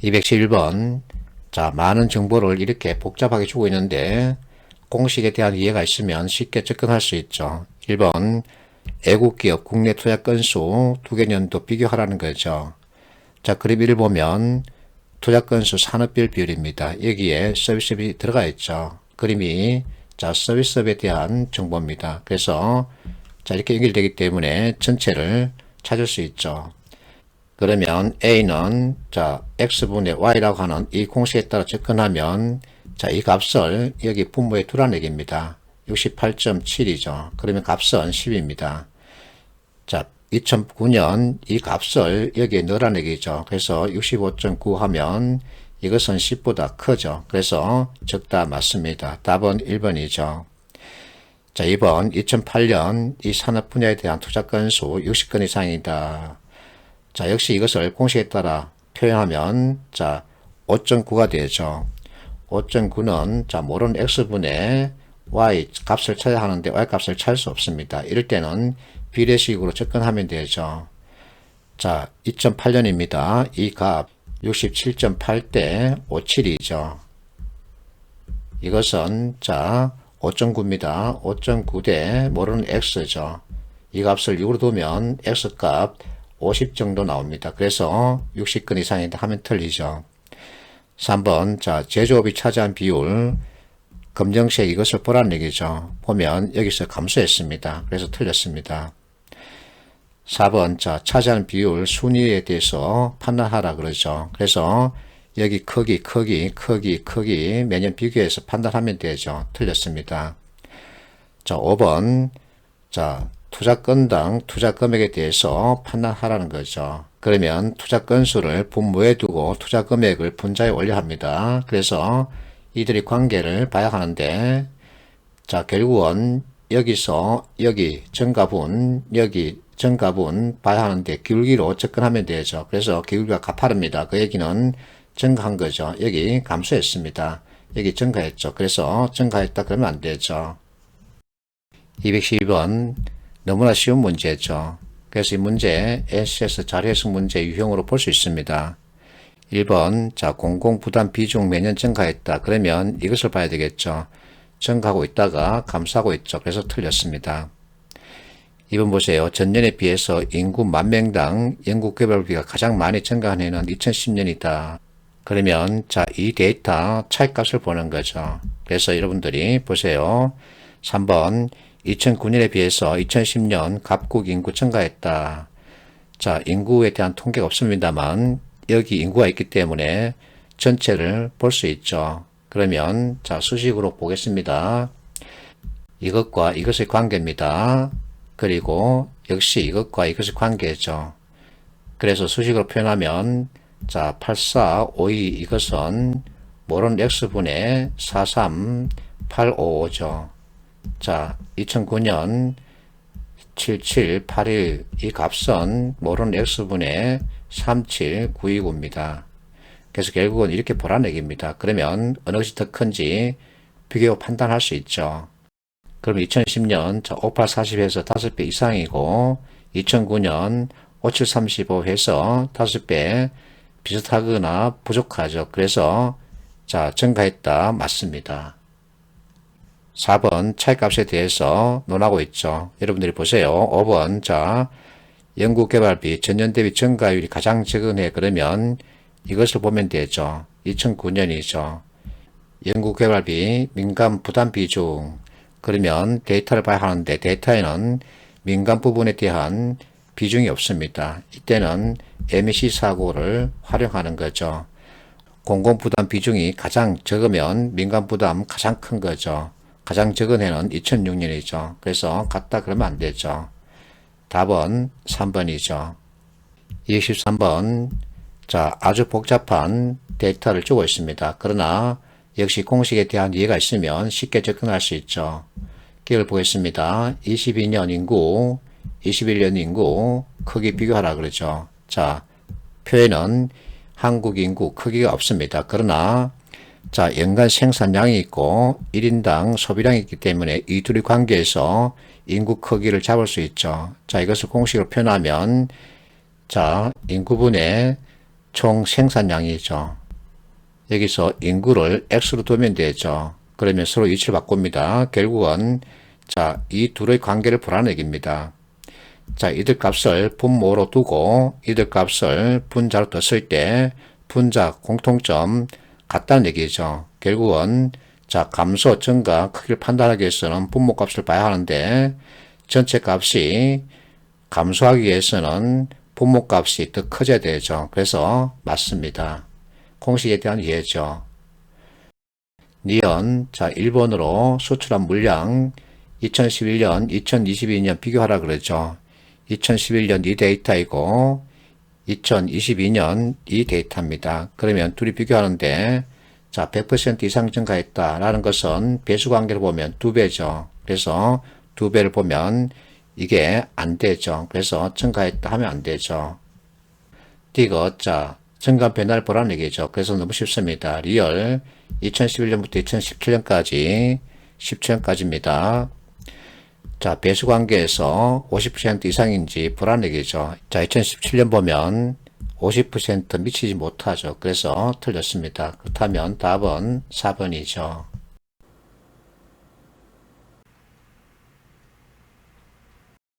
211번. 자, 많은 정보를 이렇게 복잡하게 주고 있는데 공식에 대한 이해가 있으면 쉽게 접근할 수 있죠. 1번. 애국기업 국내 투자 건수 두 개 년도 비교하라는 거죠. 자, 그림 1을 보면 투자 건수 산업별 비율입니다. 여기에 서비스업이 들어가 있죠. 그림이 자, 서비스업에 대한 정보입니다. 그래서 자, 이렇게 연결되기 때문에 전체를 찾을 수 있죠. 그러면 A는 자, X분의 Y라고 하는 이 공식에 따라 접근하면 자, 이 값을 여기 분모에 두라는 얘기입니다. 68.7이죠. 그러면 값은 10입니다. 자, 2009년 이 값을 여기에 넣으라는 얘기죠. 그래서 65.9 하면 이것은 10보다 크죠. 그래서 적다 맞습니다. 답은 1번이죠. 자, 2번 2008년 이 산업 분야에 대한 투자 건수 60건 이상이다. 자, 역시 이것을 공식에 따라 표현하면 자, 5.9가 되죠. 5.9는 자, 모르는 x분의 y 값을 찾아야 하는데 y 값을 찾을 수 없습니다. 이럴 때는 비례식으로 접근하면 되죠. 자, 2008년입니다. 이 값 67.8대 57이죠. 이것은 자, 5.9입니다. 5.9대 모르는 x죠. 이 값을 6으로 두면 x값 50 정도 나옵니다. 그래서 60건 이상이다 하면 틀리죠. 3번 자, 제조업이 차지한 비율 검정색 이것을 보라는 얘기죠. 보면 여기서 감소했습니다. 그래서 틀렸습니다. 4번 자, 차지하는 비율 순위에 대해서 판단하라 그러죠. 그래서 여기 크기 매년 비교해서 판단하면 되죠. 틀렸습니다. 자, 5번 자, 투자 건당 투자 금액에 대해서 판단하라는 거죠. 그러면 투자 건수를 분모에 두고 투자 금액을 분자에 올려 합니다. 그래서 이들의 관계를 봐야 하는데 자, 결국은 여기서 여기 증가분 여기 증가분 봐야 하는데 기울기로 접근하면 되죠. 그래서 기울기가 가파릅니다. 그 얘기는 증가한 거죠. 여기 감소했습니다. 여기 증가했죠. 그래서 증가했다 그러면 안 되죠. 212번 너무나 쉬운 문제죠. 그래서 이 문제 SCS 자료해석 문제 유형으로 볼 수 있습니다. 1번 자, 공공부담 비중 매년 증가했다. 그러면 이것을 봐야 되겠죠. 증가하고 있다가 감소하고 있죠. 그래서 틀렸습니다. 2번 보세요. 전년에 비해서 인구 10,000명당 연구개발비가 가장 많이 증가한 해는 2010년이다. 그러면 자, 이 데이터 차이값을 보는 거죠. 그래서 여러분들이 보세요. 3번 2009년에 비해서 2010년 갑국 인구 증가했다. 자, 인구에 대한 통계가 없습니다만 여기 인구가 있기 때문에 전체를 볼 수 있죠. 그러면 자, 수식으로 보겠습니다. 이것과 이것의 관계입니다. 그리고 역시 이것과 이것의 관계죠. 그래서 수식으로 표현하면 자, 8452 이것은 모르는 x분의 43855죠. 자, 2009년 7781 이 값은 모르는 x분의 37929입니다. 그래서 결국은 이렇게 보라는 얘기입니다. 그러면 어느 것이 더 큰지 비교 판단할 수 있죠. 그럼 2010년 5840에서 5배 이상이고 2009년 5735 해서 5배 비슷하거나 부족하죠. 그래서 자, 증가했다 맞습니다. 4번 차이값에 대해서 논하고 있죠. 여러분들이 보세요. 5번 자, 연구개발비 전년 대비 증가율이 가장 적은 해 그러면 이것을 보면 되죠. 2009년이죠. 연구개발비 민간 부담 비중 그러면 데이터를 봐야 하는데 데이터에는 민간 부분에 대한 비중이 없습니다. 이때는 MEC 사고를 활용하는 거죠. 공공부담 비중이 가장 적으면 민간 부담 가장 큰 거죠. 가장 적은 해는 2006년이죠. 그래서 같다 그러면 안 되죠. 답은 3번이죠. 23번 자, 아주 복잡한 데이터를 주고 있습니다. 그러나 역시 공식에 대한 이해가 있으면 쉽게 접근할 수 있죠. 기억을 보겠습니다. 22년 인구, 21년 인구 크기 비교하라 그러죠. 자, 표에는 한국 인구 크기가 없습니다. 그러나 자, 연간 생산량이 있고 1인당 소비량이 있기 때문에 이 둘의 관계에서 인구 크기를 잡을 수 있죠. 자, 이것을 공식으로 표현하면 자, 인구분의 총 생산량이죠. 여기서 인구를 x로 두면 되죠. 그러면 서로 위치를 바꿉니다. 결국은 자, 이 둘의 관계를 풀어내기입니다. 자, 이들 값을 분모로 두고 이들 값을 분자로 뒀을 때 분자 공통점 같다는 얘기죠. 결국은 자, 감소, 증가, 크기를 판단하기 위해서는 분모 값을 봐야 하는데 전체 값이 감소하기 위해서는 분모 값이 더 커져야 되죠. 그래서 맞습니다. 공식에 대한 이해죠. 니은, 자, 1번으로 수출한 물량 2011년, 2022년 비교하라 그러죠. 2011년 이 데이터이고 2022년 이 데이터입니다. 그러면 둘이 비교하는데 자, 100% 이상 증가했다라는 것은 배수관계를 보면 2배죠. 그래서 2배를 보면 이게 안 되죠. 그래서 증가했다 하면 안 되죠. 디귿, 자, 증가 변화를 보라는 얘기죠. 그래서 너무 쉽습니다. 리얼 2011년부터 2017년까지 17년까지입니다. 자, 배수관계에서 50% 이상인지 보라는 얘기죠. 자, 2017년 보면 50% 미치지 못하죠. 그래서 틀렸습니다. 그렇다면 답은 4번이죠.